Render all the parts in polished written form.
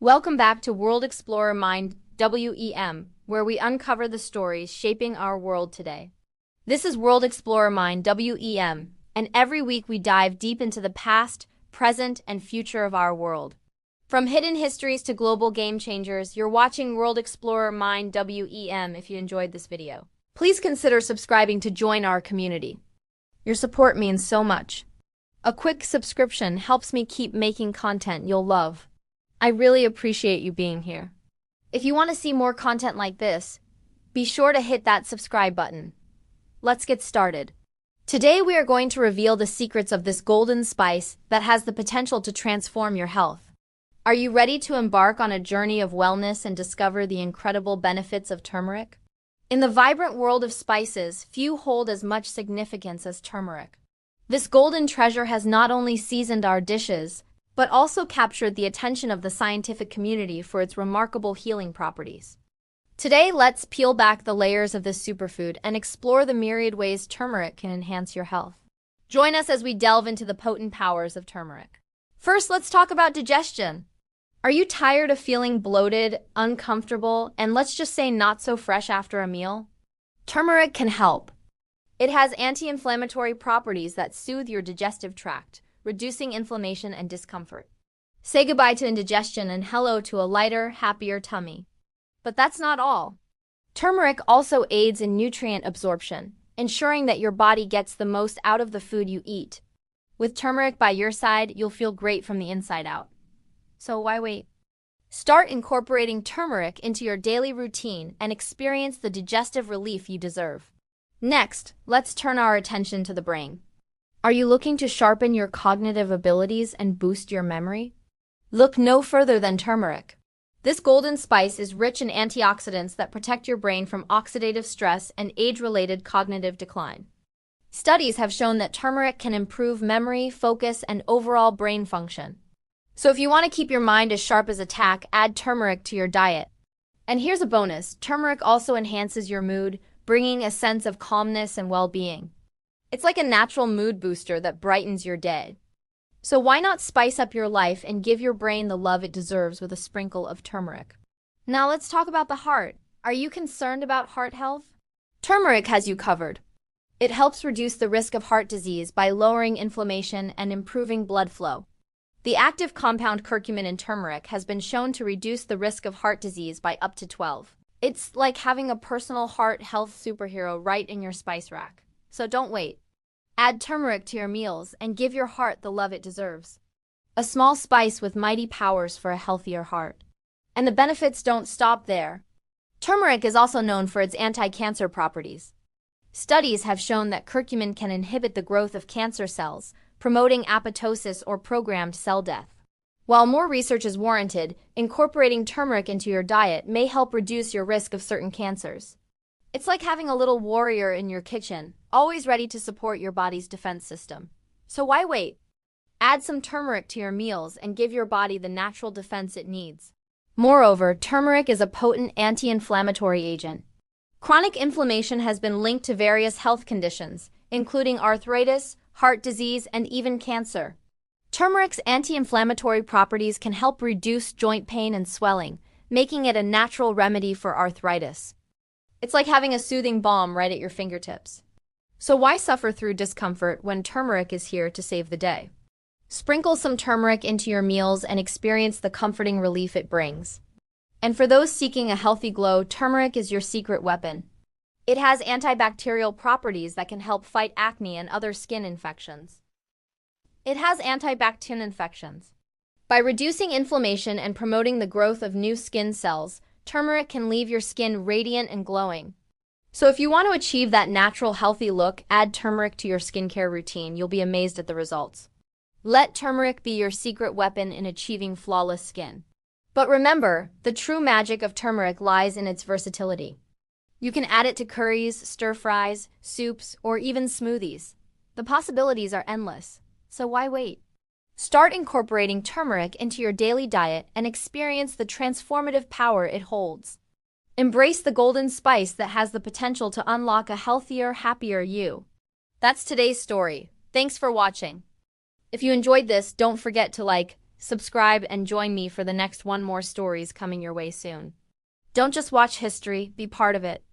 Welcome back to World Explorer Mind WEM, where we uncover the stories shaping our world today. This is World Explorer Mind WEM, and every week we dive deep into the past, present, and future of our world. From hidden histories to global game changers, you're watching World Explorer Mind WEM. If you enjoyed this video, please consider subscribing to join our community. Your support means so much. A quick subscription helps me keep making content you'll love. I really appreciate you being here. If you want to see more content like this, be sure to hit that subscribe button. Let's get started. Today we are going to reveal the secrets of this golden spice that has the potential to transform your health. Are you ready to embark on a journey of wellness and discover the incredible benefits of turmeric? In the vibrant world of spices, few hold as much significance as turmeric. This golden treasure has not only seasoned our dishes, but also captured the attention of the scientific community for its remarkable healing properties. Today, let's peel back the layers of this superfood and explore the myriad ways turmeric can enhance your health. Join us as we delve into the potent powers of turmeric. First, let's talk about digestion. Are you tired of feeling bloated, uncomfortable, and let's just say not so fresh after a meal? Turmeric can help. It has anti-inflammatory properties that soothe your digestive tract, reducing inflammation and discomfort. Say goodbye to indigestion and hello to a lighter, happier tummy. But that's not all. Turmeric also aids in nutrient absorption, ensuring that your body gets the most out of the food you eat. With turmeric by your side, you'll feel great from the inside out. So why wait? Start incorporating turmeric into your daily routine and experience the digestive relief you deserve. Next, let's turn our attention to the brain. Are you looking to sharpen your cognitive abilities and boost your memory? Look no further than turmeric. This golden spice is rich in antioxidants that protect your brain from oxidative stress and age-related cognitive decline. Studies have shown that turmeric can improve memory, focus, and overall brain function. So if you want to keep your mind as sharp as a tack, add turmeric to your diet. And here's a bonus: turmeric also enhances your mood, bringing a sense of calmness and well-being. It's like a natural mood booster that brightens your day. So why not spice up your life and give your brain the love it deserves with a sprinkle of turmeric? Now let's talk about the heart. Are you concerned about heart health? Turmeric has you covered. It helps reduce the risk of heart disease by lowering inflammation and improving blood flow. The active compound curcumin in turmeric has been shown to reduce the risk of heart disease by up to 12. It's like having a personal heart health superhero right in your spice rack. So don't wait. Add turmeric to your meals and give your heart the love it deserves. A small spice with mighty powers for a healthier heart. And the benefits don't stop there. Turmeric is also known for its anti-cancer properties. Studies have shown that curcumin can inhibit the growth of cancer cells, promoting apoptosis or programmed cell death. While more research is warranted, incorporating turmeric into your diet may help reduce your risk of certain cancers. It's like having a little warrior in your kitchen, always ready to support your body's defense system. So why wait? Add some turmeric to your meals and give your body the natural defense it needs. Moreover, turmeric is a potent anti-inflammatory agent. Chronic inflammation has been linked to various health conditions, including arthritis, heart disease, and even cancer. Turmeric's anti-inflammatory properties can help reduce joint pain and swelling, making it a natural remedy for arthritis. It's like having a soothing balm right at your fingertips. So why suffer through discomfort when turmeric is here to save the day? Sprinkle some turmeric into your meals and experience the comforting relief it brings. And for those seeking a healthy glow, turmeric is your secret weapon. It has antibacterial properties that can help fight acne and other skin infections. By reducing inflammation and promoting the growth of new skin cells, turmeric can leave your skin radiant and glowing. So if you want to achieve that natural healthy look, add turmeric to your skincare routine. You'll be amazed at the results. Let turmeric be your secret weapon in achieving flawless skin. But remember, the true magic of turmeric lies in its versatility. You can add it to curries, stir-fries, soups, or even smoothies. The possibilities are endless. So why wait? Start incorporating turmeric into your daily diet and experience the transformative power it holds. Embrace the golden spice that has the potential to unlock a healthier, happier you. That's today's story. Thanks for watching. If you enjoyed this, don't forget to like, subscribe, and join me for the next one more stories coming your way soon. Don't just watch history, be part of it.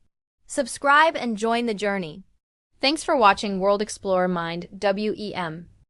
Subscribe and join the journey. Thanks for watching World Explorer Mind WEM.